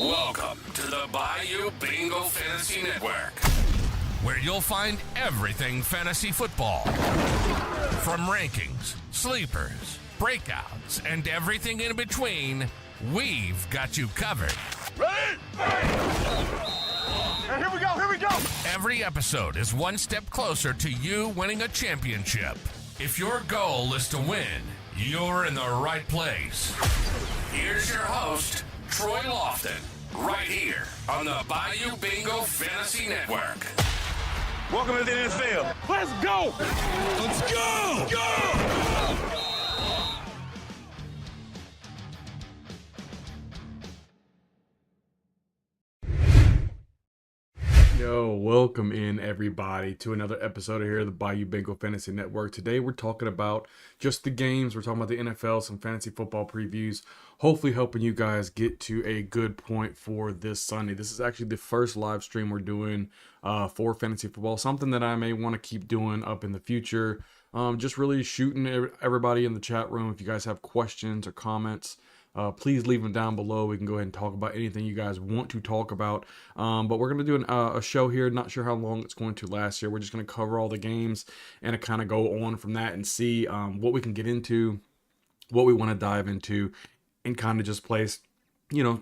Welcome to the Bayou Bingo Fantasy Network, where you'll find everything fantasy football. From rankings, sleepers, breakouts, and everything in between, we've got you covered. Ready? Here we go! Every episode is one step closer to you winning a championship. If your goal is to win, you're in the right place. Here's your host, Troy Lofton, right here on the Bayou Bingo Fantasy Network. Welcome to the NFL. Let's go! Let's go! Go! Yo, welcome in everybody to another episode of here of the Bayou Bingo Fantasy Network. Today we're talking about just the games. We're talking about the NFL, some fantasy football previews, hopefully helping you guys get to a good point for this Sunday. This is actually the first live stream we're doing for fantasy football, something that I may want to keep doing up in the future. Just really shooting everybody in the chat room. If you guys have questions or comments, please leave them down below. We can go ahead and talk about anything you guys want to talk about. But we're going to do a show here. Not sure how long it's going to last here. We're just going to cover all the games and kind of go on from that and see what we can get into, what we want to dive into, and kind of just place,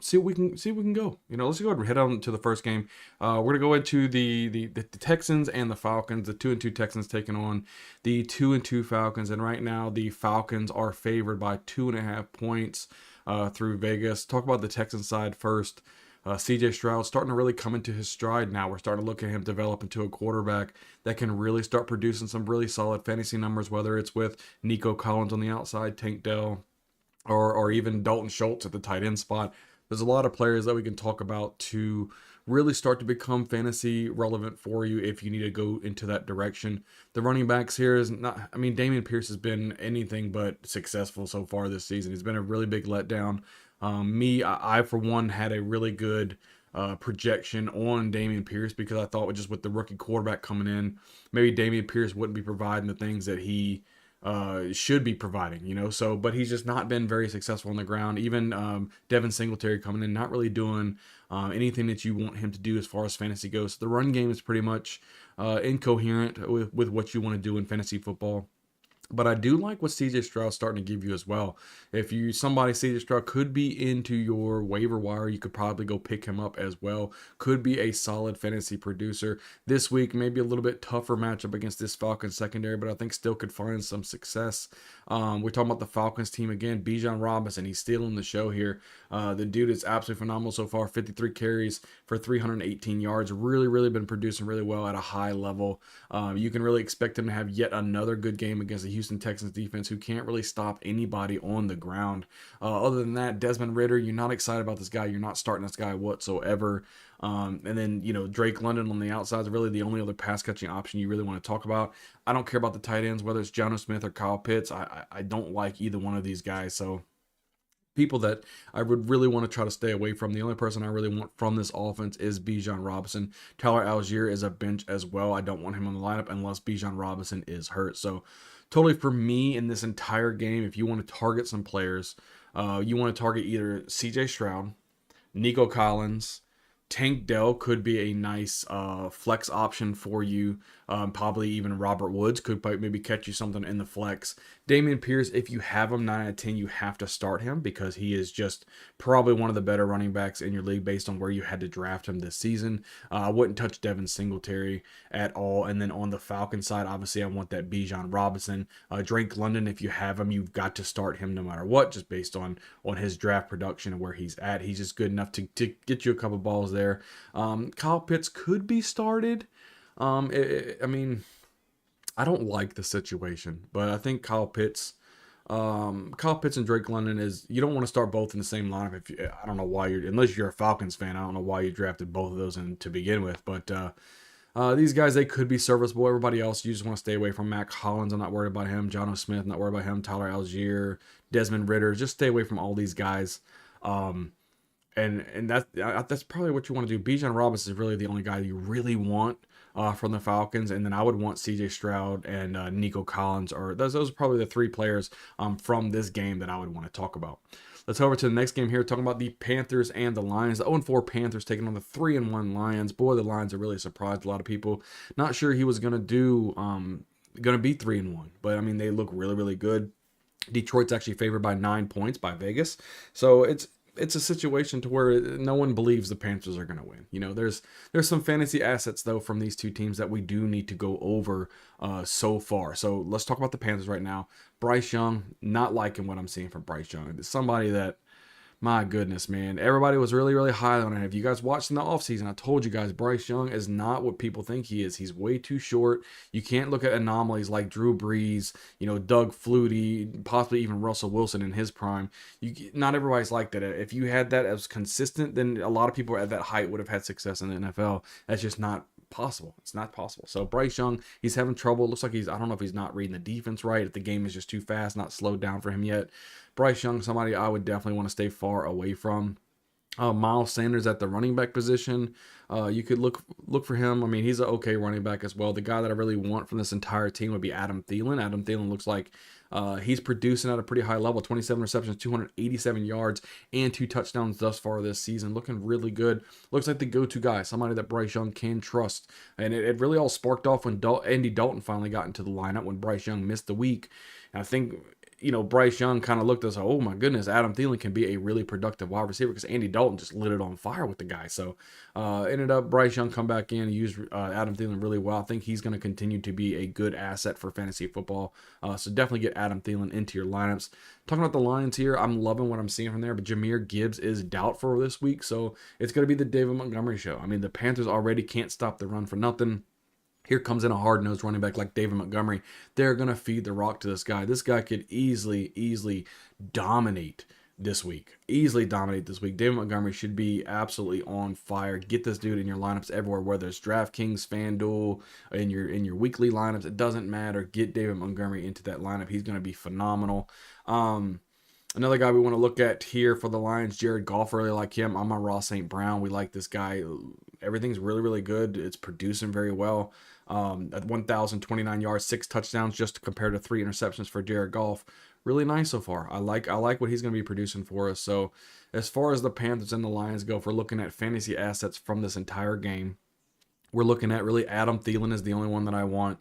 see what we can go. Let's go ahead and head on to the first game. We're going to go into the Texans and the Falcons. The 2-2 Texans taking on the 2-2 Falcons. And right now the Falcons are favored by 2.5 points. Through Vegas. Talk about the Texans side first. CJ Stroud starting to really come into his stride now. We're starting to look at him develop into a quarterback that can really start producing some really solid fantasy numbers, whether it's with Nico Collins on the outside, Tank Dell, or even Dalton Schultz at the tight end spot. There's a lot of players that we can talk about to really start to become fantasy relevant for you if you need to go into that direction. The running backs here is not, Dameon Pierce has been anything but successful so far this season. He's been a really big letdown. I for one had a really good projection on Dameon Pierce because I thought with the rookie quarterback coming in, maybe Dameon Pierce wouldn't be providing the things that he should be providing, but he's just not been very successful on the ground. Even Devin Singletary coming in, not really doing anything that you want him to do as far as fantasy goes. So the run game is pretty much incoherent with what you want to do in fantasy football. But I do like what CJ Stroud's starting to give you as well. If CJ Stroud could be into your waiver wire, you could probably go pick him up as well. Could be a solid fantasy producer. This week, maybe a little bit tougher matchup against this Falcons secondary, but I think still could find some success. We're talking about the Falcons team again. Bijan Robinson, he's stealing the show here. The dude is absolutely phenomenal so far. 53 carries for 318 yards. Really been producing really well at a high level. You can really expect him to have yet another good game against the Houston Texans defense, who can't really stop anybody on the ground. Other than that, Desmond Ridder, you're not excited about this guy. You're not starting this guy whatsoever. And then, Drake London on the outside is really the only other pass catching option you really want to talk about. I don't care about the tight ends, whether it's Jonnu Smith or Kyle Pitts. I don't like either one of these guys. So people that I would really want to try to stay away from. The only person I really want from this offense is Bijan Robinson. Tyler Algier is a bench as well. I don't want him on the lineup unless Bijan Robinson is hurt. So totally for me in this entire game, if you want to target some players, you want to target either CJ Stroud, Nico Collins, Tank Dell could be a nice flex option for you. Probably even Robert Woods could maybe catch you something in the flex. Dameon Pierce, if you have him 9 out of 10, you have to start him because he is just probably one of the better running backs in your league based on where you had to draft him this season. I wouldn't touch Devin Singletary at all. And then on the Falcon side, obviously I want that Bijan Robinson. Drake London, if you have him, you've got to start him no matter what, just based on his draft production and where he's at. He's just good enough to get you a couple balls there. Kyle Pitts could be started. I don't like the situation, but I think Kyle Pitts and Drake London you don't want to start both in the same lineup. I don't know why unless you're a Falcons fan, I don't know why you drafted both of those in to begin with, but these guys, they could be serviceable. Everybody else, you just want to stay away from. Mac Hollins, I'm not worried about him. Jonnu Smith, not worried about him. Tyler Algier, Desmond Ridder, just stay away from all these guys. And that's probably what you want to do. Bijan Robinson is really the only guy you really want from the Falcons, and then I would want CJ Stroud and Nico Collins, or those are probably the three players from this game that I would want to talk about. Let's go over to the next game here, talking about the Panthers and the Lions. The 0-4 Panthers taking on the 3-1 Lions. Boy, the Lions are really surprised a lot of people. Not sure he was going to be 3-1, but I mean, they look really, really good. Detroit's actually favored by 9 points by Vegas. So it's a situation to where no one believes the Panthers are going to win. You know, there's some fantasy assets, though, from these two teams that we do need to go over so far. So let's talk about the Panthers right now. Bryce Young, not liking what I'm seeing from Bryce Young. It's somebody that, my goodness, man, everybody was really, really high on it. If you guys watched in the offseason, I told you guys, Bryce Young is not what people think he is. He's way too short. You can't look at anomalies like Drew Brees, Doug Flutie, possibly even Russell Wilson in his prime. Not everybody's like that. If you had that as consistent, then a lot of people at that height would have had success in the NFL. That's just not possible. It's not possible. So Bryce Young, he's having trouble. It looks like I don't know if he's not reading the defense right, if the game is just too fast, not slowed down for him yet. Bryce Young, somebody I would definitely want to stay far away from. Miles Sanders at the running back position. You could look for him. I mean, he's an okay running back as well. The guy that I really want from this entire team would be Adam Thielen. Adam Thielen looks like he's producing at a pretty high level. 27 receptions, 287 yards, and 2 touchdowns thus far this season. Looking really good. Looks like the go-to guy, somebody that Bryce Young can trust. And it really all sparked off when Andy Dalton finally got into the lineup when Bryce Young missed the week. And I think Bryce Young kind of looked as, oh my goodness, Adam Thielen can be a really productive wide receiver, because Andy Dalton just lit it on fire with the guy. So ended up Bryce Young come back in and used Adam Thielen really well. I think he's going to continue to be a good asset for fantasy football. So definitely get Adam Thielen into your lineups. Talking about the Lions here, I'm loving what I'm seeing from there, but Jahmyr Gibbs is doubtful this week, so it's going to be the David Montgomery show. I mean, the Panthers already can't stop the run for nothing. Here comes in a hard-nosed running back like David Montgomery. They're going to feed the rock to this guy. This guy could easily dominate this week. David Montgomery should be absolutely on fire. Get this dude in your lineups everywhere, whether it's DraftKings, FanDuel, in your weekly lineups. It doesn't matter. Get David Montgomery into that lineup. He's going to be phenomenal. Another guy we want to look at here for the Lions, Jared Goff. Really like him. I'm on Ross St. Brown. We like this guy. Everything's really, really good. It's producing very well. At 1,029 yards, 6 touchdowns, just compared to 3 interceptions for Jared Goff. Really nice so far. I like what he's going to be producing for us. So as far as the Panthers and the Lions go, if we're looking at fantasy assets from this entire game, we're looking at really Adam Thielen is the only one that I want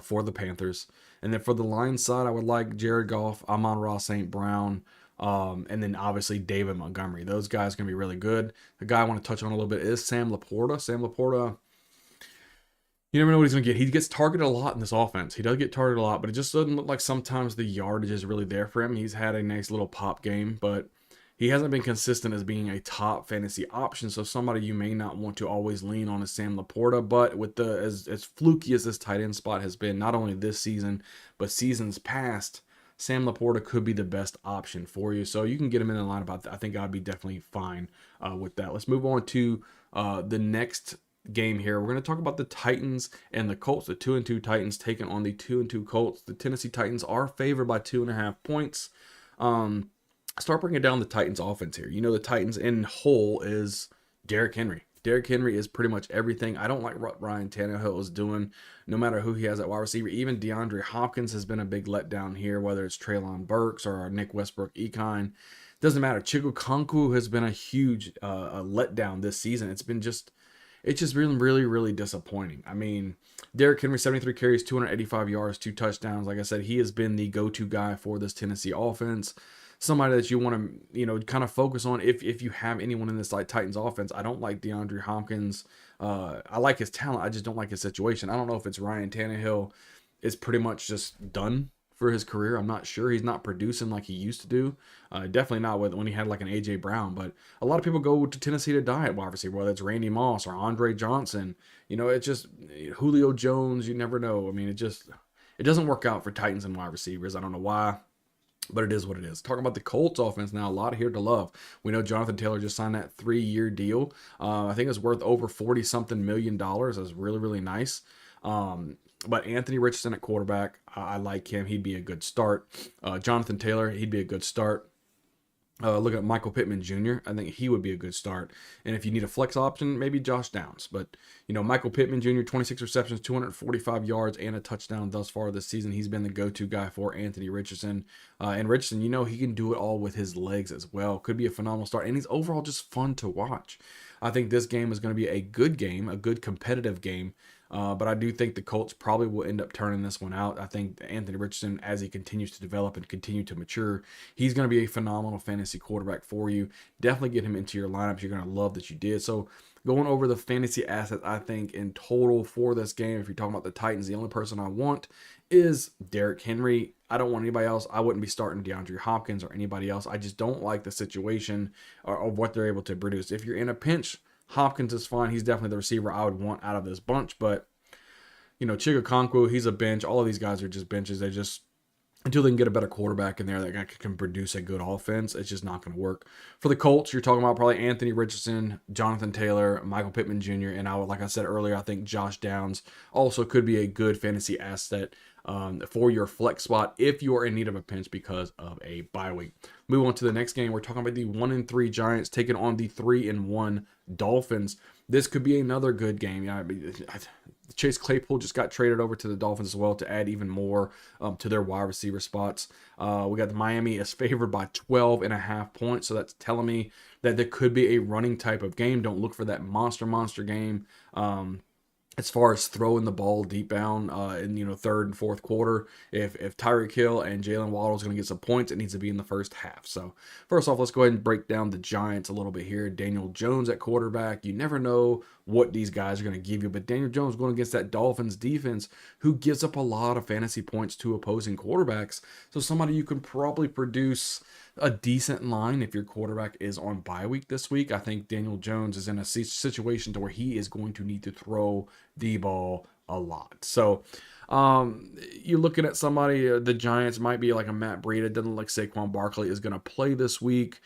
for the Panthers. And then for the Lions side, I would like Jared Goff, Amon-Ra St. Brown, and then obviously David Montgomery. Those guys are going to be really good. The guy I want to touch on a little bit is Sam Laporta. Sam Laporta, you never know what he's going to get. He gets targeted a lot in this offense. He does get targeted a lot, but it just doesn't look like sometimes the yardage is really there for him. He's had a nice little pop game, but he hasn't been consistent as being a top fantasy option. So somebody you may not want to always lean on is Sam Laporta. But with as fluky as this tight end spot has been, not only this season, but seasons past, Sam Laporta could be the best option for you. So you can get him in the lineup. I think I'd be definitely fine with that. Let's move on to the next game here. We're going to talk about the Titans and the Colts. The 2-2 Titans taking on the 2-2 Colts. The Tennessee Titans are favored by 2.5 points. Start breaking down the Titans offense here. The Titans in whole is Derrick Henry. Derrick Henry is pretty much everything. I don't like what Ryan Tannehill is doing, no matter who he has at wide receiver. Even DeAndre Hopkins has been a big letdown here, whether it's Treylon Burks or Nick Westbrook-Ekine. Doesn't matter. Chigokonku has been a huge letdown this season. It's just really disappointing. I mean, Derrick Henry, 73 carries, 285 yards, 2 touchdowns. Like I said, he has been the go-to guy for this Tennessee offense. Somebody that you want to, kind of focus on if you have anyone in this Titans offense. I don't like DeAndre Hopkins. I like his talent. I just don't like his situation. I don't know if it's Ryan Tannehill is pretty much just done for his career. I'm not sure. He's not producing like he used to do. Definitely not when he had like an A.J. Brown. But a lot of people go to Tennessee to die at wide receiver, whether it's Randy Moss or Andre Johnson. It's just Julio Jones. You never know. I mean, it doesn't work out for Titans and wide receivers. I don't know why, but it is what it is. Talking about the Colts offense now, a lot here to love. We know Jonathan Taylor just signed that 3-year deal. I think it's worth over $40-something million. That's really, really nice. But Anthony Richardson at quarterback, I like him. He'd be a good start. Jonathan Taylor, he'd be a good start. Look at Michael Pittman Jr. I think he would be a good start. And if you need a flex option, maybe Josh Downs. But, Michael Pittman Jr., 26 receptions, 245 yards, and a touchdown thus far this season. He's been the go-to guy for Anthony Richardson. And Richardson, he can do it all with his legs as well. Could be a phenomenal start. And he's overall just fun to watch. I think this game is going to be a good game, a good competitive game. But I do think the Colts probably will end up turning this one out. I think Anthony Richardson, as he continues to develop and continue to mature, he's going to be a phenomenal fantasy quarterback for you. Definitely get him into your lineups. You're going to love that you did. So going over the fantasy assets, I think in total for this game, if you're talking about the Titans, the only person I want is Derrick Henry. I don't want anybody else. I wouldn't be starting DeAndre Hopkins or anybody else. I just don't like the situation of what they're able to produce. If you're in a pinch, Hopkins is fine. He's definitely the receiver I would want out of this bunch. But, Chigakonkwo, he's a bench. All of these guys are just benches. They just, until they can get a better quarterback in there that can produce a good offense, it's just not going to work. For the Colts, you're talking about probably Anthony Richardson, Jonathan Taylor, Michael Pittman Jr., and like I said earlier, I think Josh Downs also could be a good fantasy asset for your flex spot if you are in need of a pinch because of a bye week. Move on to the next game. We're talking about the 1-3 Giants taking on the 3-1 Dolphins. This could be another good game. Chase Claypool just got traded over to the Dolphins as well to add even more to their wide receiver spots. We got the Miami is favored by 12.5 points, so that's telling me that there could be a running type of game. Don't look for that monster game. As far as throwing the ball deep down in third and fourth quarter, if Tyreek Hill and Jalen Waddle is going to get some points, it needs to be in the first half. So first off, let's go ahead and break down the Giants a little bit here. Daniel Jones at quarterback. You never know what these guys are going to give you, but Daniel Jones going against that Dolphins defense who gives up a lot of fantasy points to opposing quarterbacks. So somebody you can probably produce a decent line if your quarterback is on bye week this week. I think Daniel Jones is in a situation to where he is going to need to throw the ball a lot. So you're looking at somebody, the Giants might be like a Matt Breida. It doesn't look like Saquon Barkley is going to play this week.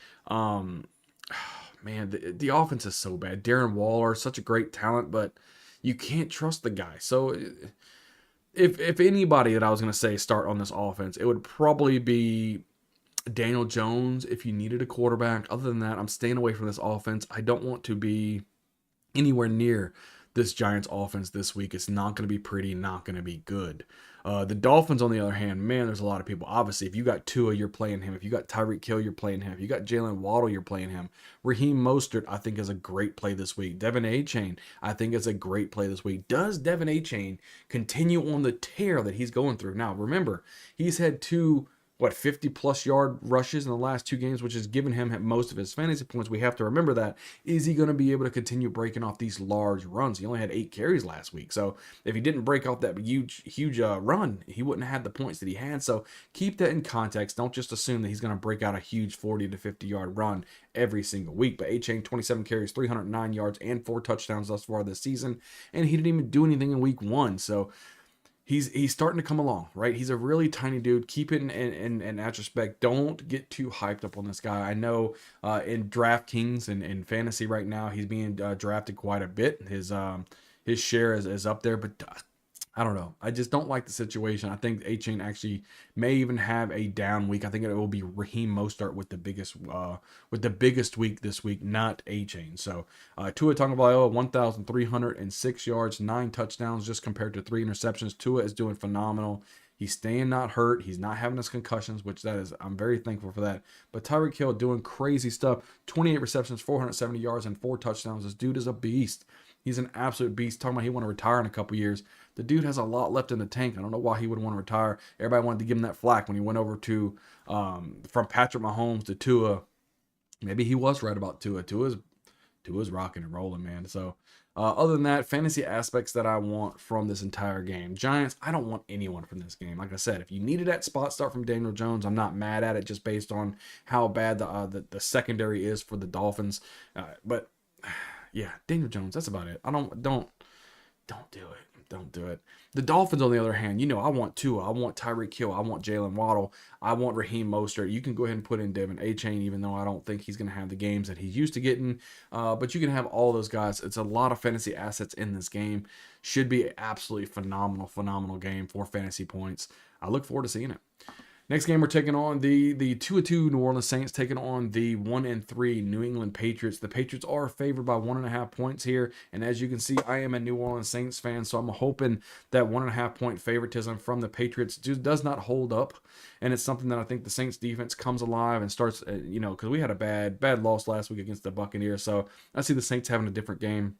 Man, the offense is so bad. Darren Waller, such a great talent, but you can't trust the guy. So if anybody that I was going to say start on this offense, it would probably be Daniel Jones if you needed a quarterback. Other than that, I'm staying away from this offense. I don't want to be anywhere near this Giants offense this week. It's not going to be pretty, not going to be good. The Dolphins, on the other hand, man, there's a lot of people. Obviously, if you got Tua, you're playing him. If you got Tyreek Hill, you're playing him. If you got Jalen Waddle, you're playing him. Raheem Mostert, I think, is a great play this week. Devin Achane, I think, is a great play this week. Does Devin Achane continue on the tear that he's going through? Now, remember, he's had 50-plus yard rushes in the last 2 games, which has given him most of his fantasy points. We have to remember that. Is he going to be able to continue breaking off these large runs? He only had 8 carries last week. So if he didn't break off that huge run, he wouldn't have had the points that he had. So keep that in context. Don't just assume that he's going to break out a huge 40 to 50 yard run every single week. But Achane, 27 carries, 309 yards, and 4 touchdowns thus far this season. And he didn't even do anything in week 1. So he's starting to come along, right? He's a really tiny dude. Keep it in retrospect. Don't get too hyped up on this guy. I know in DraftKings and in fantasy right now, he's being drafted quite a bit. His share is up there, but I don't know. I just don't like the situation. I think Achane actually may even have a down week. I think it will be Raheem Mostert with the biggest week this week, not Achane. So Tua Tagovailoa, 1,306 yards, 9 touchdowns, just compared to 3 interceptions. Tua is doing phenomenal. He's staying not hurt. He's not having his concussions, which I'm very thankful for that. But Tyreek Hill doing crazy stuff. 28 receptions, 470 yards, and 4 touchdowns. This dude is a beast. He's an absolute beast. Talking about he want to retire in a couple years. The dude has a lot left in the tank. I don't know why he would want to retire. Everybody wanted to give him that flack when he went over to from Patrick Mahomes to Tua. Maybe he was right about Tua. Tua's rocking and rolling, man. So other than that, fantasy aspects that I want from this entire game. Giants, I don't want anyone from this game. Like I said, if you needed that spot start from Daniel Jones, I'm not mad at it just based on how bad the secondary is for the Dolphins. But yeah, Daniel Jones, that's about it. Don't do it. Don't do it. The Dolphins, on the other hand, I want Tua. I want Tyreek Hill. I want Jalen Waddle. I want Raheem Mostert. You can go ahead and put in Devin Achane, even though I don't think he's going to have the games that he's used to getting. But you can have all those guys. It's a lot of fantasy assets in this game. Should be an absolutely phenomenal game for fantasy points. I look forward to seeing it. Next game, we're taking on the 2-2 New Orleans Saints, taking on the 1-3 New England Patriots. The Patriots are favored by 1.5 points here, and as you can see, I am a New Orleans Saints fan, so I'm hoping that 1.5 point favoritism from the Patriots just does not hold up, and it's something that I think the Saints defense comes alive and starts, because we had a bad loss last week against the Buccaneers, so I see the Saints having a different game.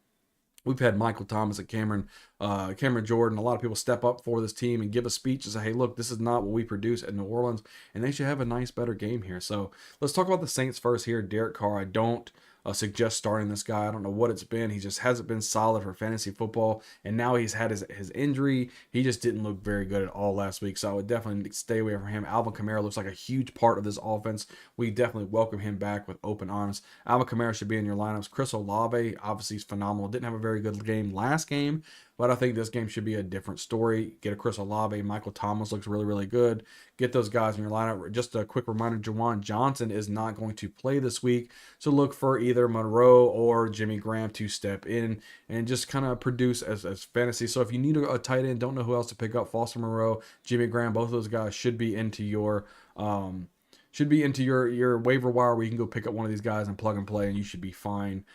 We've had Michael Thomas and Cameron Jordan, a lot of people step up for this team and give a speech and say, hey, look, this is not what we produce at New Orleans, and they should have a nice, better game here. So let's talk about the Saints first here. Derek Carr, I don't suggest starting this guy. I don't know what it's been. He just hasn't been solid for fantasy football, and now he's had his injury. He just didn't look very good at all last week, so I would definitely stay away from him. Alvin Kamara looks like a huge part of this offense. We definitely welcome him back with open arms. Alvin Kamara should be in your lineups. Chris Olave, obviously, is phenomenal. Didn't have a very good game last game, but I think this game should be a different story. Get a Chris Olave. Michael Thomas looks really, really good. Get those guys in your lineup. Just a quick reminder, Juwan Johnson is not going to play this week, so look for either Monroe or Jimmy Graham to step in and just kind of produce as fantasy. So if you need a tight end, don't know who else to pick up, Foster Moreau, Jimmy Graham, both of those guys should be into your your waiver wire where you can go pick up one of these guys and plug and play, and you should be fine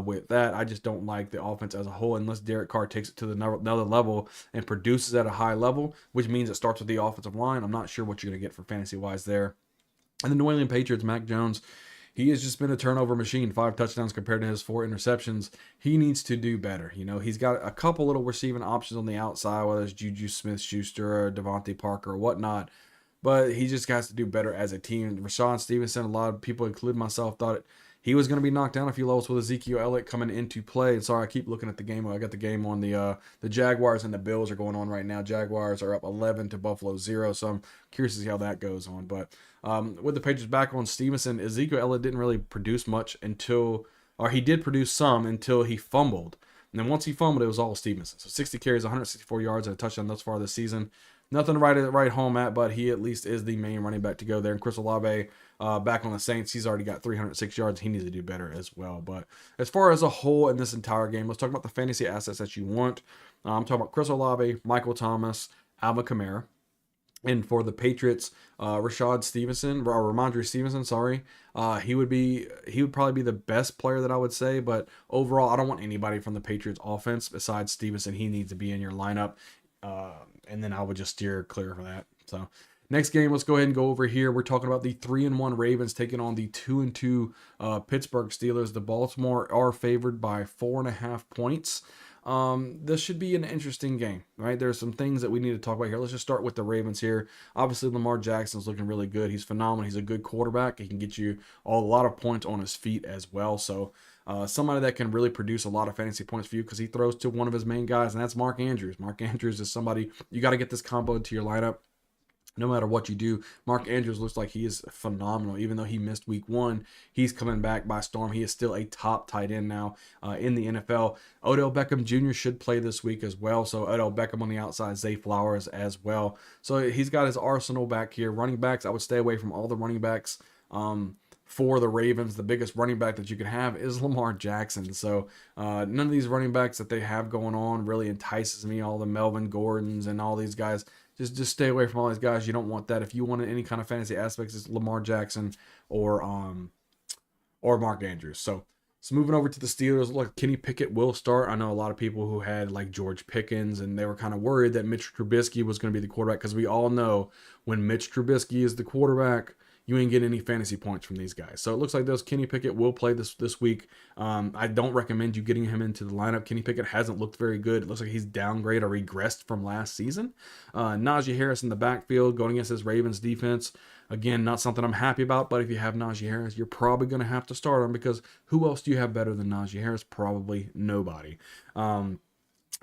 with that. I just don't like the offense as a whole unless Derek Carr takes it to another level and produces at a high level, which means it starts with the offensive line. I'm not sure what you're going to get for fantasy-wise there. And the New England Patriots, Mac Jones, he has just been a turnover machine. 5 touchdowns compared to his 4 interceptions. He needs to do better. He's got a couple little receiving options on the outside, whether it's Juju Smith-Schuster or Devontae Parker or whatnot. But he just has to do better as a team. Rashawn Stevenson, a lot of people, including myself, thought he was going to be knocked down a few levels with Ezekiel Elliott coming into play. And sorry, I keep looking at the game. I got the game on the Jaguars and the Bills are going on right now. Jaguars are up 11 to Buffalo 0, so I'm curious to see how that goes on. But with the Patriots back on Stevenson, Ezekiel Elliott didn't really produce much he did produce some until he fumbled. And then once he fumbled, it was all Stevenson. So 60 carries, 164 yards, and a touchdown thus far this season. Nothing to write home at, but he at least is the main running back to go there. And Chris Olave back on the Saints, he's already got 306 yards. He needs to do better as well. But as far as a whole in this entire game, let's talk about the fantasy assets that you want. I'm talking about Chris Olave, Michael Thomas, Alvin Kamara. And for the Patriots, Ramondre Stevenson, he would probably be the best player that I would say. But overall, I don't want anybody from the Patriots offense besides Stevenson. He needs to be in your lineup. And then I would just steer clear for that. So next game, let's go ahead and go over here. We're talking about the 3-1 Ravens taking on the 2-2 Pittsburgh Steelers. The Baltimore are favored by 4.5 points. This should be an interesting game, right? There's some things that we need to talk about here. Let's just start with the Ravens here. Obviously, Lamar Jackson's looking really good. He's phenomenal. He's a good quarterback. He can get you a lot of points on his feet as well. So somebody that can really produce a lot of fantasy points for you because he throws to one of his main guys, and that's Mark Andrews. Mark Andrews is somebody you got to get this combo into your lineup. No matter what you do, Mark Andrews looks like he is phenomenal. Even though he missed week 1, he's coming back by storm. He is still a top tight end now in the NFL. Odell Beckham Jr. should play this week as well. So Odell Beckham on the outside, Zay Flowers as well. So he's got his arsenal back here. Running backs, I would stay away from all the running backs. For the Ravens, the biggest running back that you can have is Lamar Jackson. So none of these running backs that they have going on really entices me. All the Melvin Gordons and all these guys. Just stay away from all these guys. You don't want that. If you wanted any kind of fantasy aspects, it's Lamar Jackson or Mark Andrews. So moving over to the Steelers, look, Kenny Pickett will start. I know a lot of people who had like George Pickens, and they were kind of worried that Mitch Trubisky was going to be the quarterback because we all know when Mitch Trubisky is the quarterback, you ain't getting any fantasy points from these guys. So it looks like Kenny Pickett will play this week. I don't recommend you getting him into the lineup. Kenny Pickett hasn't looked very good. It looks like he's downgraded or regressed from last season. Najee Harris in the backfield going against this Ravens defense. Again, not something I'm happy about, but if you have Najee Harris, you're probably going to have to start him because who else do you have better than Najee Harris? Probably nobody.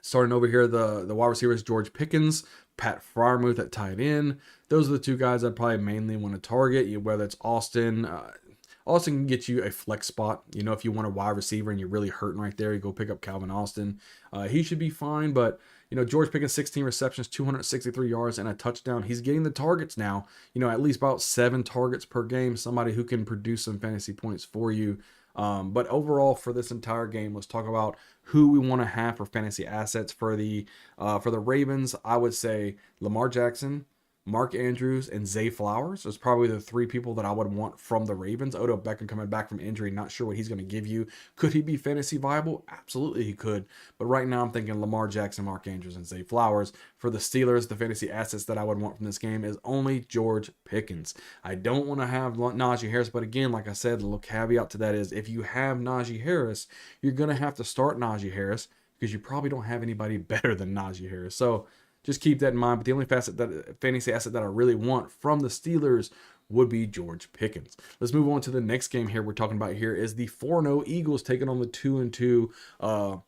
Starting over here, the wide receivers, George Pickens, Pat Freiermuth at tight end. Those are the two guys I'd probably mainly want to target, whether it's Austin. Austin can get you a flex spot. If you want a wide receiver and you're really hurting right there, you go pick up Calvin Austin. He should be fine, but George Pickens, 16 receptions, 263 yards, and a touchdown. He's getting the targets now. At least about 7 targets per game. Somebody who can produce some fantasy points for you. But overall, for this entire game, let's talk about who we want to have for fantasy assets for the Ravens. I would say Lamar Jackson, Mark Andrews, and Zay Flowers is probably the 3 people that I would want from the Ravens. Odell Beckham coming back from injury, not sure what he's going to give you. Could he be fantasy viable? Absolutely he could. But right now I'm thinking Lamar Jackson, Mark Andrews, and Zay Flowers. For the Steelers, the fantasy assets that I would want from this game is only George Pickens. I don't want to have Najee Harris, but again, like I said, the little caveat to that is if you have Najee Harris, you're going to have to start Najee Harris because you probably don't have anybody better than Najee Harris. So just keep that in mind. But the only fantasy asset that I really want from the Steelers would be George Pickens. Let's move on to the next game here we're talking about here is the 4-0 Eagles taking on the 2-2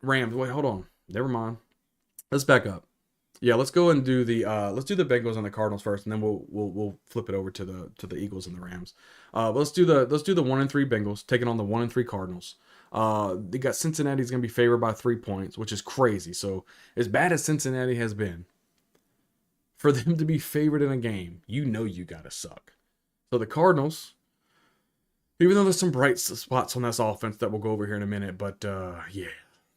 Rams. Wait, hold on. Never mind. Let's back up. Yeah, let's go and do the Bengals and the Cardinals first, and then we'll flip it over to the Eagles and the Rams. Let's do the 1-3 Bengals taking on the 1-3 Cardinals. They got Cincinnati's going to be favored by 3 points, which is crazy. So as bad as Cincinnati has been, for them to be favored in a game, you got to suck. So the Cardinals, even though there's some bright spots on this offense that we'll go over here in a minute, but yeah,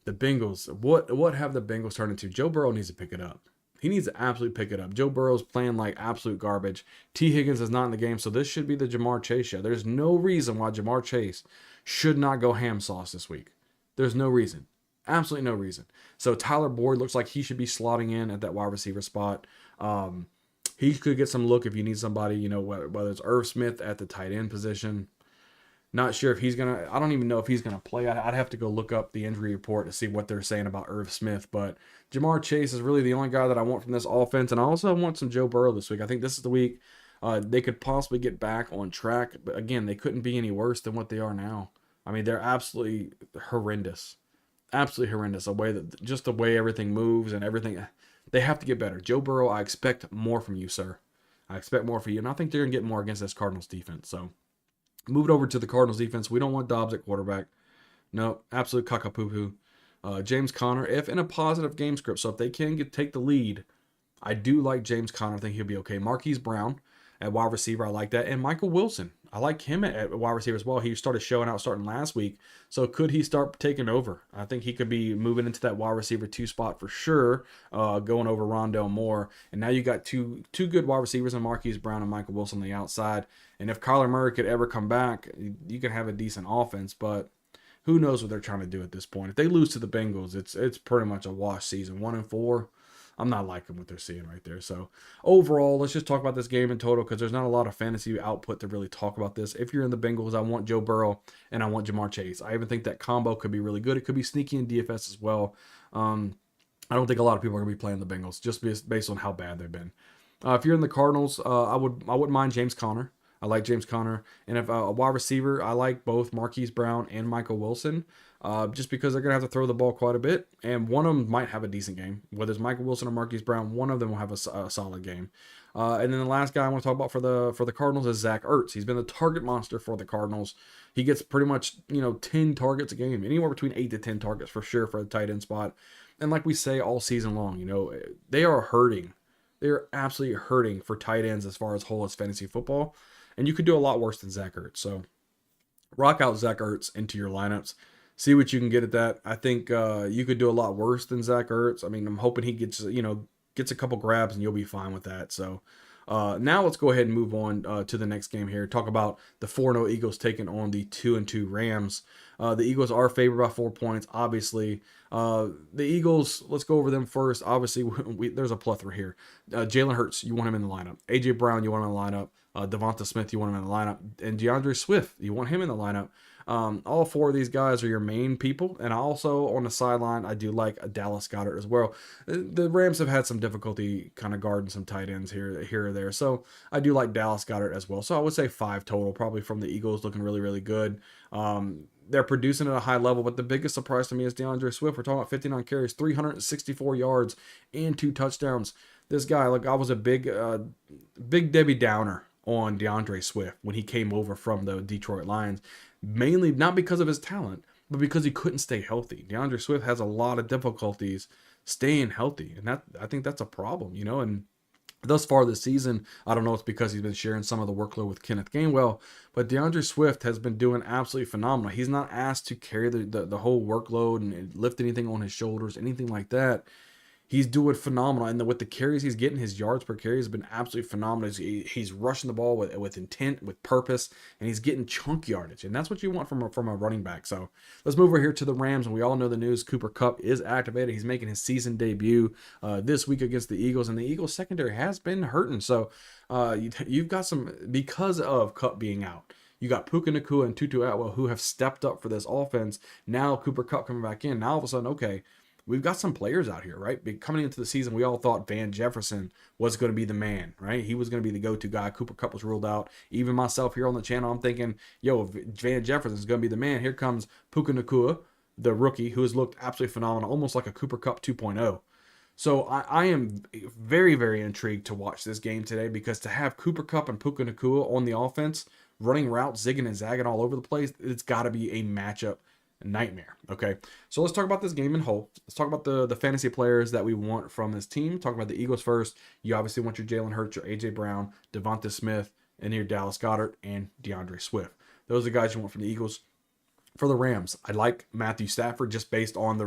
the Bengals, what have the Bengals turned into? Joe Burrow needs to pick it up. He needs to absolutely pick it up. Joe Burrow's playing like absolute garbage. T. Higgins is not in the game, so this should be the Jamar Chase show. There's no reason why Jamar Chase should not go ham sauce this week. There's no reason. Absolutely no reason. So Tyler Boyd looks like he should be slotting in at that wide receiver spot. He could get some look if you need somebody, whether it's Irv Smith at the tight end position. Not sure if he's going to – I don't even know if he's going to play. I'd have to go look up the injury report to see what they're saying about Irv Smith. But Jamar Chase is really the only guy that I want from this offense. And I also want some Joe Burrow this week. I think this is the week they could possibly get back on track. But, again, they couldn't be any worse than what they are now. I mean, they're absolutely horrendous. Absolutely horrendous. Just the way everything moves and everything. They have to get better. Joe Burrow, I expect more from you, sir. I expect more from you. And I think they're going to get more against this Cardinals defense. So move it over to the Cardinals defense. We don't want Dobbs at quarterback. No, absolute caca-poo-poo. James Conner, if in a positive game script. So if they can take the lead, I do like James Conner. I think he'll be okay. Marquise Brown at wide receiver, I like that. And Michael Wilson, I like him at wide receiver as well. He started showing out starting last week. So could he start taking over? I think he could be moving into that wide receiver 2 spot for sure, going over Rondell Moore. And now you got two good wide receivers in Marquise Brown and Michael Wilson on the outside. And if Kyler Murray could ever come back, you can have a decent offense. But who knows what they're trying to do at this point. If they lose to the Bengals, it's pretty much a wash season. 1-4. I'm not liking what they're seeing right there. So overall, let's just talk about this game in total because there's not a lot of fantasy output to really talk about this. If you're in the Bengals, I want Joe Burrow and I want Jamar Chase. I even think that combo could be really good. It could be sneaky in DFS as well. I don't think a lot of people are going to be playing the Bengals just based on how bad they've been. If you're in the Cardinals, I wouldn't mind James Conner. I like James Conner. And if a wide receiver, I like both Marquise Brown and Michael Wilson. Just because they're going to have to throw the ball quite a bit. And one of them might have a decent game. Whether it's Michael Wilson or Marquise Brown, one of them will have a solid game. And then the last guy I want to talk about for the Cardinals is Zach Ertz. He's been the target monster for the Cardinals. He gets pretty much, 10 targets a game. Anywhere between 8 to 10 targets for sure for the tight end spot. And like we say all season long, they are hurting. They are absolutely hurting for tight ends as far as whole as fantasy football. And you could do a lot worse than Zach Ertz. So rock out Zach Ertz into your lineups. See what you can get at that. I think you could do a lot worse than Zach Ertz. I mean, I'm hoping he gets a couple grabs and you'll be fine with that. So now let's go ahead and move on to the next game here. Talk about the 4-0 Eagles taking on the 2-2 Rams. The Eagles are favored by 4 points, obviously. The Eagles, let's go over them first. Obviously, there's a plethora here. Jalen Hurts, you want him in the lineup. A.J. Brown, you want him in the lineup. Devonta Smith, you want him in the lineup. And DeAndre Swift, you want him in the lineup. All 4 of these guys are your main people. And also on the sideline, I do like a Dallas Goedert as well. The Rams have had some difficulty kind of guarding some tight ends here or there. So I do like Dallas Goedert as well. So I would say 5 total, probably from the Eagles, looking really, really good. They're producing at a high level, but the biggest surprise to me is DeAndre Swift. We're talking about 59 carries, 364 yards, and 2 touchdowns. This guy, look, I was a big Debbie Downer on DeAndre Swift when he came over from the Detroit Lions, mainly not because of his talent, but because he couldn't stay healthy. DeAndre Swift has a lot of difficulties staying healthy, and I think that's a problem, and thus far this season, I don't know if it's because he's been sharing some of the workload with Kenneth Gainwell, but DeAndre Swift has been doing absolutely phenomenal. He's not asked to carry the whole workload and lift anything on his shoulders, anything like that. he's doing phenomenal. And with the carries he's getting, his yards per carry has been absolutely phenomenal. He's rushing the ball with intent, with purpose, and he's getting chunk yardage. And that's what you want from a running back. So let's move over here to the Rams. And we all know the news. Cooper Kupp is activated. He's making his season debut this week against the Eagles. And the Eagles secondary has been hurting. So you've got some, because of Kupp being out, you got Puka Nacua and Tutu Atwell who have stepped up for this offense. Now Cooper Kupp coming back in. Now all of a sudden, okay, we've got some players out here, right? Coming into the season, we all thought Van Jefferson was going to be the man, right? He was going to be the go-to guy. Cooper Kupp was ruled out. Even myself here on the channel, I'm thinking, yo, Van Jefferson is going to be the man. Here comes Puka Nacua, the rookie, who has looked absolutely phenomenal, almost like a Cooper Kupp 2.0. So I am very, very intrigued to watch this game today, because to have Cooper Kupp and Puka Nacua on the offense, running routes, zigging and zagging all over the place, it's got to be a matchup nightmare. Okay, so let's talk about this game in whole. Let's talk about the fantasy players that we want from this team. Talk about the Eagles first. You obviously want your Jalen Hurts, your AJ Brown, Devonta Smith, and your Dallas Goedert and DeAndre Swift. Those are the guys you want from the Eagles. For the Rams, I like Matthew Stafford just based on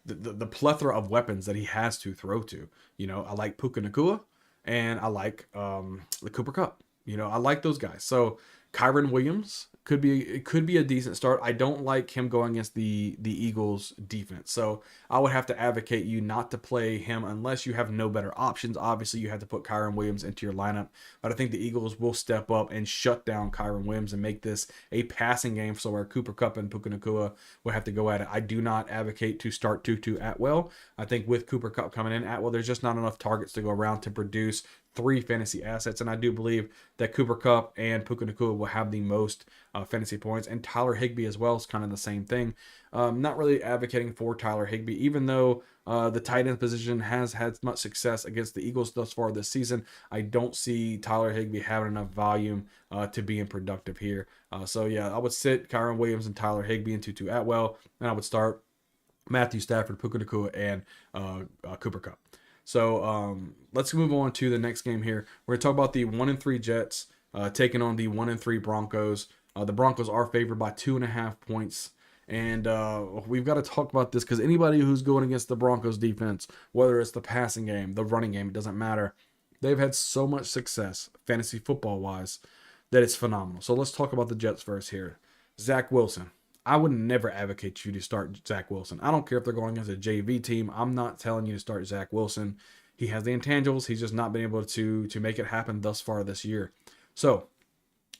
the plethora of weapons that he has to throw to. You know, I like Puka Nacua, and I like the Cooper Kupp. You know, I like those guys. So Kyron Williams could be a decent start. I don't like him going against the Eagles defense. So I would have to advocate you not to play him unless you have no better options. Obviously, you have to put Kyron Williams into your lineup. But I think the Eagles will step up and shut down Kyron Williams and make this a passing game, so where Cooper Kupp and Puka Nacua will have to go at it. I do not advocate to start Tutu Atwell. I think with Cooper Kupp coming in, Atwell, there's just not enough targets to go around to produce 3 fantasy assets, and I do believe that Cooper Kupp and Puka Nacua will have the most fantasy points, and Tyler Higbee as well is kind of the same thing. Not really advocating for Tyler Higbee, even though the tight end position has had much success against the Eagles thus far this season. I don't see Tyler Higbee having enough volume to being productive here. So yeah, I would sit Kyron Williams and Tyler Higbee and Tutu Atwell, and I would start Matthew Stafford, Puka Nacua, and Cooper Kupp. So let's move on to the next game here. We're going to talk about the 1-3 Jets taking on the 1-3 Broncos. The Broncos are favored by 2.5 points. And we've got to talk about this because anybody who's going against the Broncos defense, whether it's the passing game, the running game, it doesn't matter. They've had so much success fantasy football wise that it's phenomenal. So let's talk about the Jets first here. Zach Wilson. I would never advocate you to start Zach Wilson. I don't care if they're going against a JV team. I'm not telling you to start Zach Wilson. He has the intangibles. He's just not been able to make it happen thus far this year. So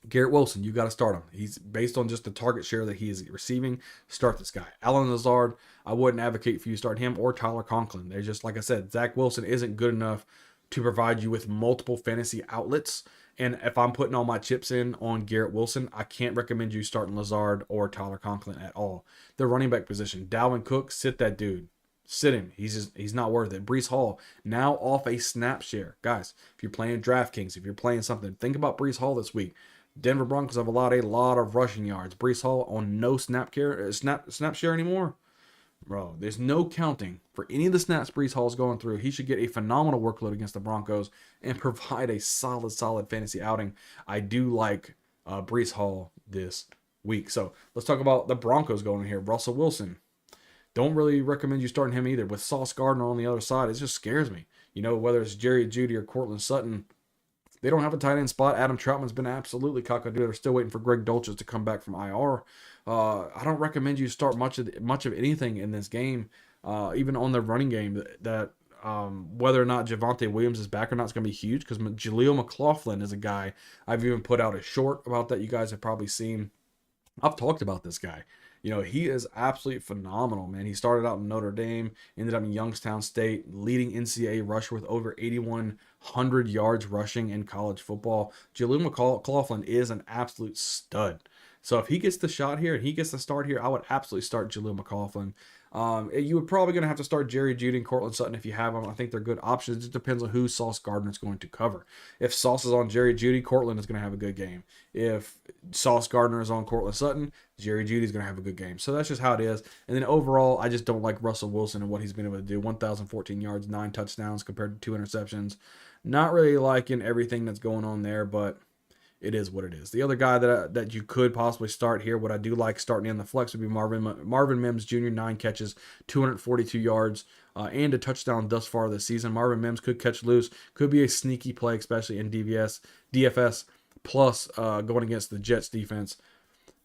Garrett Wilson, you got to start him. He's based on just the target share that he is receiving. Start this guy. Allen Lazard, I wouldn't advocate for you to start him or Tyler Conklin. They're just, like I said, Zach Wilson isn't good enough to provide you with multiple fantasy outlets. And if I'm putting all my chips in on Garrett Wilson, I can't recommend you starting Lazard or Tyler Conklin at all. The running back position, Dalvin Cook, sit that dude. Sit him. He's not worth it. Breece Hall, now off a snap share. Guys, if you're playing DraftKings, if you're playing something, think about Breece Hall this week. Denver Broncos have allowed a lot of rushing yards. Breece Hall on no snap share anymore. Bro, there's no counting for any of the snaps Breece Hall's going through. He should get a phenomenal workload against the Broncos and provide a solid fantasy outing. I do like Breece Hall this week. So let's talk about the Broncos going in here. Russell Wilson. Don't really recommend you starting him either. With Sauce Gardner on the other side, it just scares me. You know, whether it's Jerry Jeudy or Cortland Sutton, they don't have a tight end spot. Adam Troutman's been absolutely cockadoo. They're still waiting for Greg Dulcich to come back from IR. I don't recommend you start much of anything in this game, even on the running game. That whether or not Javonte Williams is back or not is going to be huge, because Jaleel McLaughlin is a guy I've even put out a short about that you guys have probably seen. I've talked about this guy. You know, he is absolutely phenomenal, man. He started out in Notre Dame, ended up in Youngstown State, leading NCAA rusher with over 8,100 yards rushing in college football. Jaleel McLaughlin is an absolute stud. So if he gets the shot here and he gets the start here, I would absolutely start Jaleel McLaughlin. You would probably going to have to start Jerry Jeudy and Cortland Sutton if you have them. I think they're good options. It just depends on who Sauce Gardner is going to cover. If Sauce is on Jerry Jeudy, Cortland is going to have a good game. If Sauce Gardner is on Cortland Sutton, Jerry Jeudy is going to have a good game. So that's just how it is. And then overall, I just don't like Russell Wilson and what he's been able to do. 1,014 yards, 9 touchdowns compared to 2 interceptions. Not really liking everything that's going on there, but it is what it is. The other guy that you could possibly start here, what I do like starting in the flex would be Marvin Mims Jr., 9 catches, 242 yards, and a touchdown thus far this season. Marvin Mims could catch loose, could be a sneaky play, especially in DFS, plus going against the Jets defense.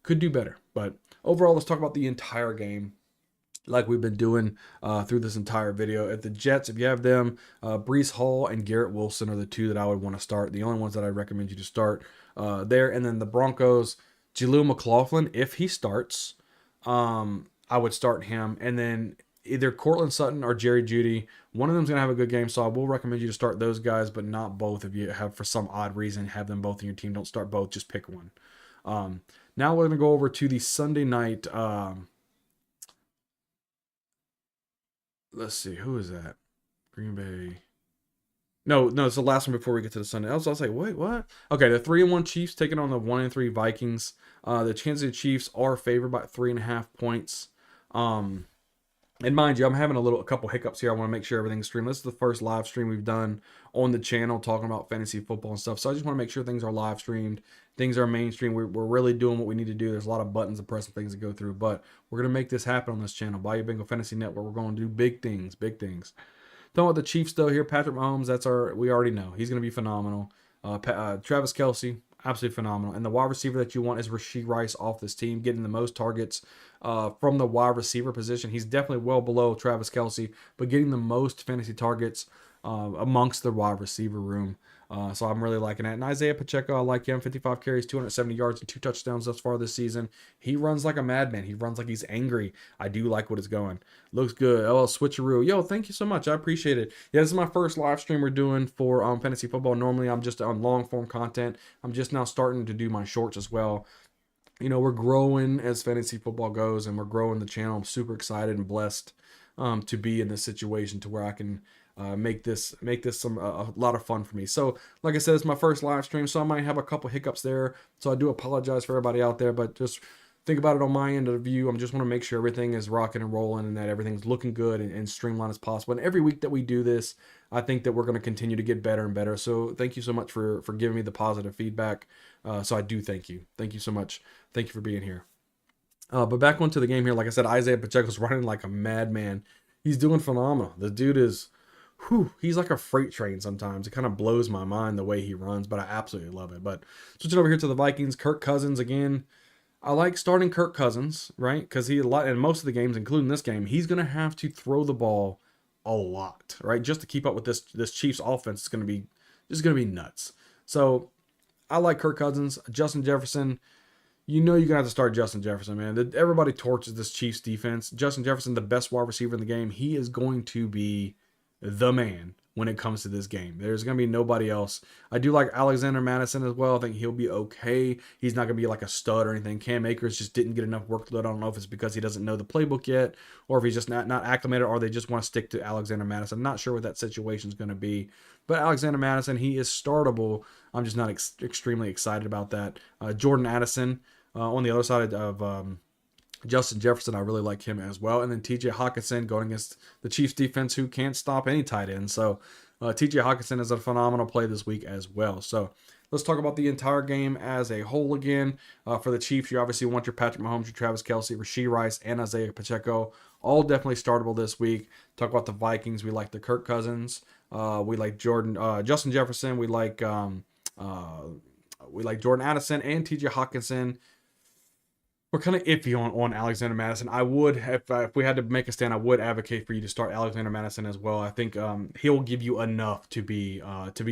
Could do better. But overall, let's talk about the entire game like we've been doing through this entire video. At the Jets, if you have them, Breece Hall and Garrett Wilson are the two that I would want to start. The only ones that I recommend you to start there. And then the Broncos, Jaleel McLaughlin, if he starts, I would start him. And then either Cortland Sutton or Jerry Jeudy. One of them's going to have a good game, so I will recommend you to start those guys, but not both. If you have, for some odd reason, have them both in your team, don't start both. Just pick one. Now we're going to go over to the Sunday night. Let's see, who is that? Green Bay. No, it's the last one before we get to the Sunday. I was like, wait, what? Okay, the 3-1 Chiefs taking on the 1-3 Vikings. The Kansas City Chiefs are favored by 3.5 points. And mind you, I'm having a couple hiccups here. I want to make sure everything's streamed. This is the first live stream we've done on the channel talking about fantasy football and stuff. So I just want to make sure things are live streamed. Things are mainstream. We're really doing what we need to do. There's a lot of buttons to press and things to go through. But we're going to make this happen on this channel. Bayou Bengal Fantasy Network. We're going to do big things. Big things. Talking about the Chiefs, though, here. Patrick Mahomes, we already know. He's going to be phenomenal. Travis Kelce, absolutely phenomenal. And the wide receiver that you want is Rashee Rice off this team, getting the most targets from the wide receiver position. He's definitely well below Travis Kelce, but getting the most fantasy targets amongst the wide receiver room. So I'm really liking that. And Isaiah Pacheco, I like him. 55 carries, 270 yards, and 2 touchdowns thus far this season. He runs like a madman. He runs like he's angry. I do like what it's going. Looks good. Oh, switcheroo. Yo, thank you so much. I appreciate it. Yeah, this is my first live stream we're doing for fantasy football. Normally, I'm just on long form content. I'm just now starting to do my shorts as well. You know, we're growing as fantasy football goes, and we're growing the channel. I'm super excited and blessed to be in this situation to where I can make this a lot of fun for me. So like I said, it's my first live stream, so I might have a couple hiccups there, so I do apologize for everybody out there, but just think about it on my end of the view. I just want to make sure everything is rocking and rolling and that everything's looking good and streamlined as possible. And every week that we do this, I think that we're going to continue to get better and better. So thank you so much for giving me the positive feedback. So I do thank you so much. Thank you for being here. But back onto the game here, like I said, Isaiah Pacheco's running like a madman. He's doing phenomenal. The dude is he's like a freight train sometimes. It kind of blows my mind the way he runs, but I absolutely love it. But switching over here to the Vikings, Kirk Cousins again. I like starting Kirk Cousins, right? Because in most of the games, including this game, he's going to have to throw the ball a lot, right? Just to keep up with this Chiefs offense is going to be nuts. So I like Kirk Cousins. Justin Jefferson, you know you're going to have to start Justin Jefferson, man. Everybody torches this Chiefs defense. Justin Jefferson, the best wide receiver in the game. He is going to be the man when it comes to this game. There's going to be nobody else. I do like Alexander Madison as well. I think he'll be okay. He's not going to be like a stud or anything. Cam Akers just didn't get enough workload. I don't know if it's because he doesn't know the playbook yet, or if he's just not acclimated, or they just want to stick to Alexander Madison. I'm not sure what that situation is going to be. But Alexander Madison, he is startable. I'm just not extremely excited about that. Jordan Addison on the other side of Justin Jefferson, I really like him as well. And then TJ Hawkinson going against the Chiefs defense, who can't stop any tight end. So TJ Hawkinson is a phenomenal play this week as well. So let's talk about the entire game as a whole again. For the Chiefs, you obviously want your Patrick Mahomes, your Travis Kelce, Rashee Rice, and Isaiah Pacheco. All definitely startable this week. Talk about the Vikings. We like the Kirk Cousins. We like Justin Jefferson. We like Jordan Addison and TJ Hawkinson. We're kind of iffy on Alexander Madison. I would, if we had to make a stand, I would advocate for you to start Alexander Madison as well. I think he'll give you enough to be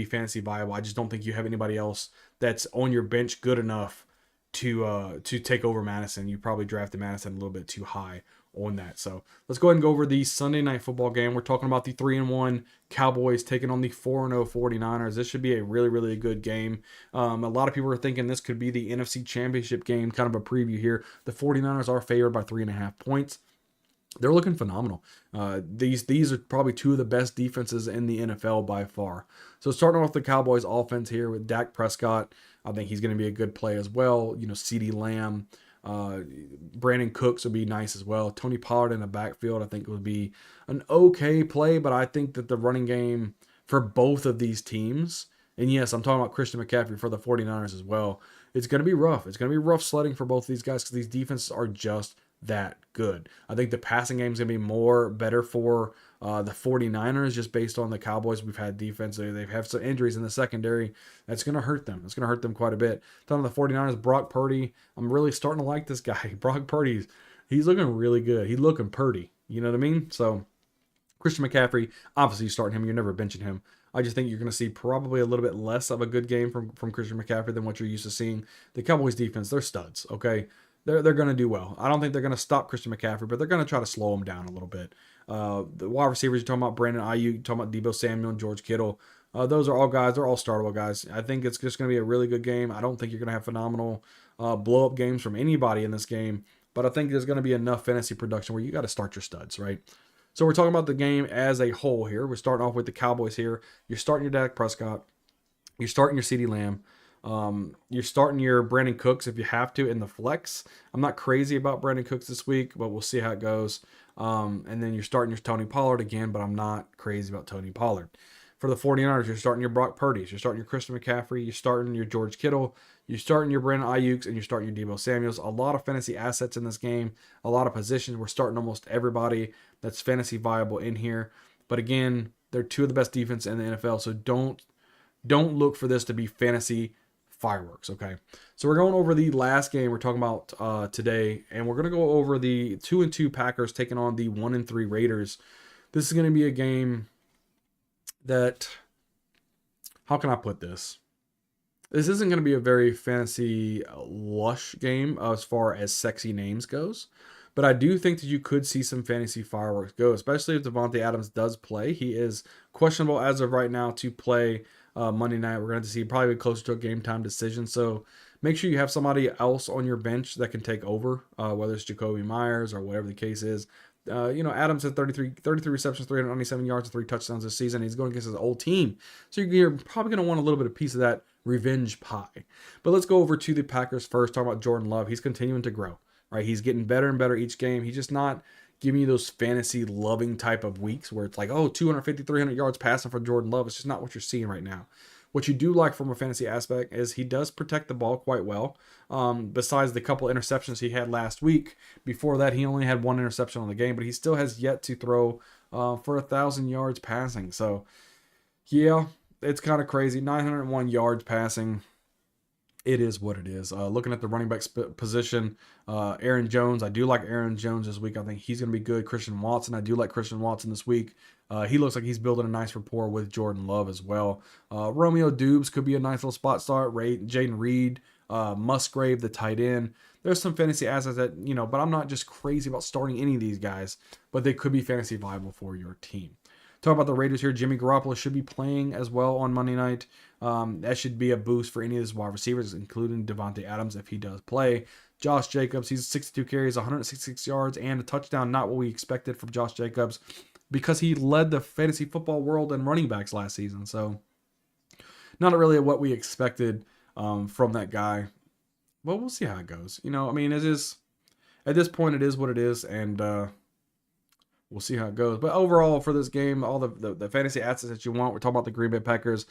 fantasy viable. I just don't think you have anybody else that's on your bench good enough to take over Madison. You probably drafted Madison a little bit too high on that. So let's go ahead and go over the Sunday night football game. We're talking about the 3-1 Cowboys taking on the 4-0 49ers. This should be a really, really good game. A lot of people are thinking this could be the NFC Championship game, kind of a preview here. The 49ers are favored by 3.5 points. They're looking phenomenal. These are probably two of the best defenses in the NFL by far. So starting off the Cowboys offense here with Dak Prescott, I think he's going to be a good play as well. You know, CeeDee Lamb, Brandon Cooks would be nice as well. Tony Pollard in the backfield, I think would be an okay play, but I think that the running game for both of these teams And yes, I'm talking about Christian McCaffrey for the 49ers as well. It's going to be rough. It's going to be rough sledding for both of these guys because these defenses are just that good. I think the passing game is going to be better for the 49ers just based on the Cowboys. We've had defense. They've had some injuries in the secondary. That's going to hurt them. It's going to hurt them quite a bit. Talking about the 49ers, Brock Purdy, I'm really starting to like this guy. Brock Purdy, he's looking really good. He's looking purdy. You know what I mean? So Christian McCaffrey, obviously you're starting him. You're never benching him. I just think you're going to see probably a little bit less of a good game from Christian McCaffrey than what you're used to seeing. The Cowboys defense, they're studs, okay? They're going to do well. I don't think they're going to stop Christian McCaffrey, but they're going to try to slow him down a little bit. The wide receivers, you're talking about Brandon Ayuk, you're talking about Deebo Samuel and George Kittle. Those are all guys. They're all startable guys. I think it's just going to be a really good game. I don't think you're going to have phenomenal blow-up games from anybody in this game, but I think there's going to be enough fantasy production where you got to start your studs, right? So we're talking about the game as a whole here. We're starting off with the Cowboys here. You're starting your Dak Prescott. You're starting your CeeDee Lamb. You're starting your Brandon Cooks if you have to in the flex. I'm not crazy about Brandon Cooks this week, but we'll see how it goes. And then you're starting your Tony Pollard again, but I'm not crazy about Tony Pollard. For the 49ers, you're starting your Brock Purdy's. You're starting your Christian McCaffrey. You're starting your George Kittle. You're starting your Brandon Ayuk's, and you're starting your Deebo Samuels. A lot of fantasy assets in this game. A lot of positions. We're starting almost everybody that's fantasy viable in here. But again, they're two of the best defense in the NFL, so don't look for this to be fantasy fireworks, okay? So we're going over the last game we're talking about today, and we're going to go over the 2-2 Packers taking on the 1-3 Raiders. This is going to be a game that, how can I put this? This isn't going to be a very fantasy lush game as far as sexy names goes, but I do think that you could see some fantasy fireworks go, especially if Davante Adams does play. He is questionable as of right now to play Monday night. We're going to see probably closer to a game time decision, so make sure you have somebody else on your bench that can take over, whether it's Jacoby Myers or whatever the case is. Adams had 33 receptions, 397 yards, and 3 touchdowns this season. He's going against his old team. So you're probably going to want a little bit of piece of that revenge pie. But let's go over to the Packers first, talking about Jordan Love. He's continuing to grow, right? He's getting better and better each game. He's just not giving you those fantasy loving type of weeks where it's like, 250, 300 yards passing for Jordan Love. It's just not what you're seeing right now. What you do like from a fantasy aspect is he does protect the ball quite well. Besides the couple interceptions he had last week, before that he only had 1 interception on the game, but he still has yet to throw for 1,000 yards passing. So, yeah, it's kind of crazy. 901 yards passing. It is what it is. Looking at the running back position, Aaron Jones. I do like Aaron Jones this week. I think he's going to be good. Christian Watson. I do like Christian Watson this week. He looks like he's building a nice rapport with Jordan Love as well. Romeo Dubes could be a nice little spot start. Jaden Reed, Musgrave, the tight end. There's some fantasy assets that, but I'm not just crazy about starting any of these guys, but they could be fantasy viable for your team. Talking about the Raiders here, Jimmy Garoppolo should be playing as well on Monday night. That should be a boost for any of his wide receivers, including Davante Adams if he does play. Josh Jacobs, he's 62 carries, 166 yards, and a touchdown. Not what we expected from Josh Jacobs because he led the fantasy football world in running backs last season. So not really what we expected from that guy. Well, we'll see how it goes. It is, at this point, it is what it is, and we'll see how it goes. But overall, for this game, all the fantasy assets that you want, we're talking about the Green Bay Packers.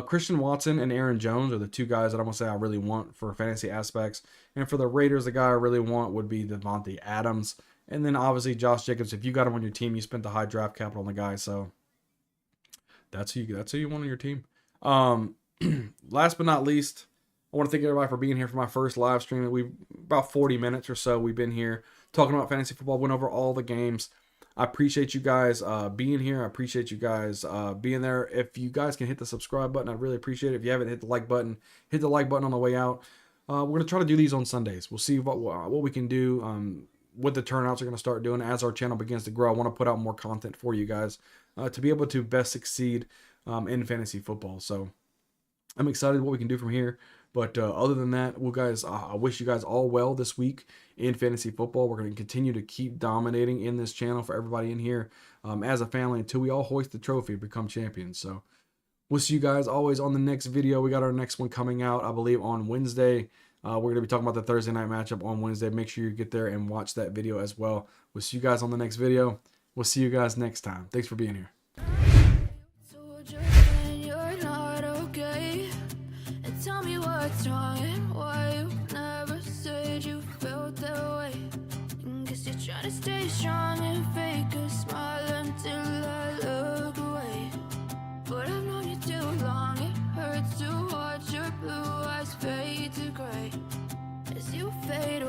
Christian Watson and Aaron Jones are the two guys that I'm going to say I really want for fantasy aspects. And for the Raiders, the guy I really want would be Davante Adams. And then obviously Josh Jacobs. If you got him on your team, you spent the high draft capital on the guy. So that's who you want on your team. Last but not least, I want to thank everybody for being here for my first live stream. We've about 40 minutes or so we've been here talking about fantasy football, went over all the games. I appreciate you guys being here. I appreciate you guys being there. If you guys can hit the subscribe button, I'd really appreciate it. If you haven't hit the like button, hit the like button on the way out. We're going to try to do these on Sundays. We'll see what we can do, what the turnouts are going to start doing as our channel begins to grow. I want to put out more content for you guys to be able to best succeed in fantasy football. So I'm excited what we can do from here. But other than that, well, guys, I wish you guys all well this week in fantasy football. We're going to continue to keep dominating in this channel for everybody in here as a family until we all hoist the trophy and become champions. So we'll see you guys always on the next video. We got our next one coming out, I believe, on Wednesday. We're going to be talking about the Thursday night matchup on Wednesday. Make sure you get there and watch that video as well. We'll see you guys on the next video. We'll see you guys next time. Thanks for being here. stay strong and fake a smile until I look away. But I've known you too long, it hurts to watch your blue eyes fade to gray as you fade away.